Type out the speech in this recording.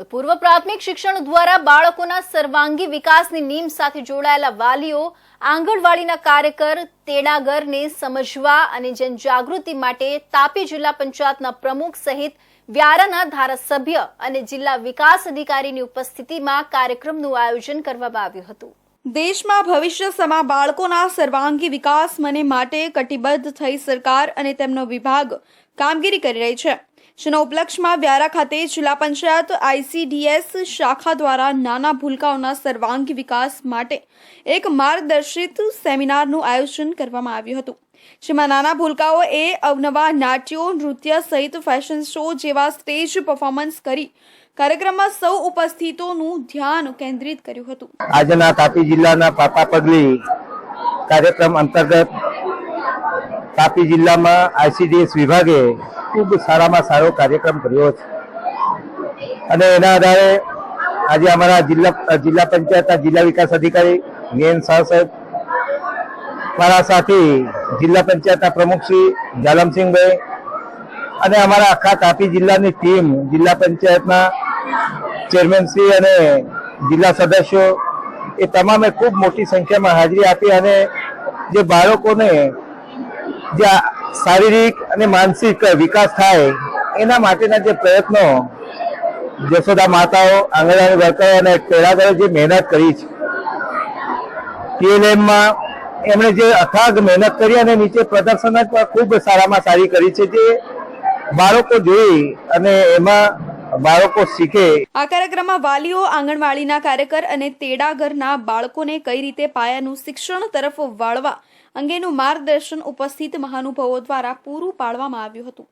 તો પૂર્વ પ્રાથમિક શિક્ષણ દ્વારા બાળકોના સર્વાંગી વિકાસની નીમ સાથે જોડાયેલા વાલીઓ આંગણવાડીના કાર્યકર તેડાગરને સમજવા અને જનજાગૃતિ માટે તાપી જિલ્લા પંચાયતના પ્રમુખ સહિત વ્યારાના ધારાસભ્ય અને જિલ્લા વિકાસ અધિકારીની ઉપસ્થિતિમાં કાર્યક્રમનું આયોજન કરવામાં આવ્યું હતું। દેશમાં ભવિષ્ય સમા બાળકોના સર્વાંગી વિકાસ માટે કટિબદ્ધ થઈ સરકાર અને તેમનો વિભાગ કામગીરી કરી રહી છે। જેના ઉપલક્ષમાં વ્યારા ખાતે જિલ્લા પંચાયત ICDS શાખા દ્વારા નાના ભૂલકાઓના સર્વાંગી વિકાસ માટે એક માર્ગદર્શિત સેમિનારનું આયોજન કરવામાં આવ્યું હતું। જેમાં નાના ભૂલકાઓએ અવનવા નાટ્યો, નૃત્ય સહિત ફેશન શો જેવા સ્ટેજ પરફોર્મન્સ કરી કાર્યક્રમમાં સૌ ઉપસ્થિતોનું ધ્યાન કેન્દ્રિત કર્યું હતું। આજના તાપી જિલ્લાના પાપા પગલી કાર્યક્રમ અંતર્ગત તાપી જિલ્લામાં ICDS વિભાગે ખૂબ સારામાં સારો કાર્યક્રમ કર્યો છે અને એના આધારે આજે અમારા જિલ્લા પંચાયતના જિલ્લા વિકાસ અધિકારી VN શાહ સાહેબ, મારા સાથી જિલ્લા પંચાયતના પ્રમુખ શ્રી જાલમસિંહભાઈ અને અમારા આખા તાપી જિલ્લાની ટીમ, જિલ્લા પંચાયતના ચેરમેન શ્રી અને જિલ્લા સદસ્યો એ તમામે ખૂબ મોટી સંખ્યામાં હાજરી આપી અને જે બાળકોને જે શારીરિક અને માનસિક વિકાસ થાય એના માટેના જે પ્રયત્નો જશોદા માતાઓ, આંગણવાડી વર્કરો અને તેડાગરો જે મહેનત કરી છે, TLMમાં એમણે જે અથાગ મહેનત કરી અને નીચે પ્રદર્શન પણ ખૂબ સારામાં સારી કરી છે, જે બાળકો જોઈ અને એમાં બાળકો શીખે। આ કાર્યક્રમમાં વાલીઓ, આંગણવાડીના કાર્યકર અને તેડાગરના બાળકોને કઈ રીતે પાયાનું શિક્ષણ તરફ વાળવા અંગેનું માર્ગદર્શન ઉપસ્થિત મહાનુભાવો દ્વારા પૂરું પાડવામાં આવ્યું હતું।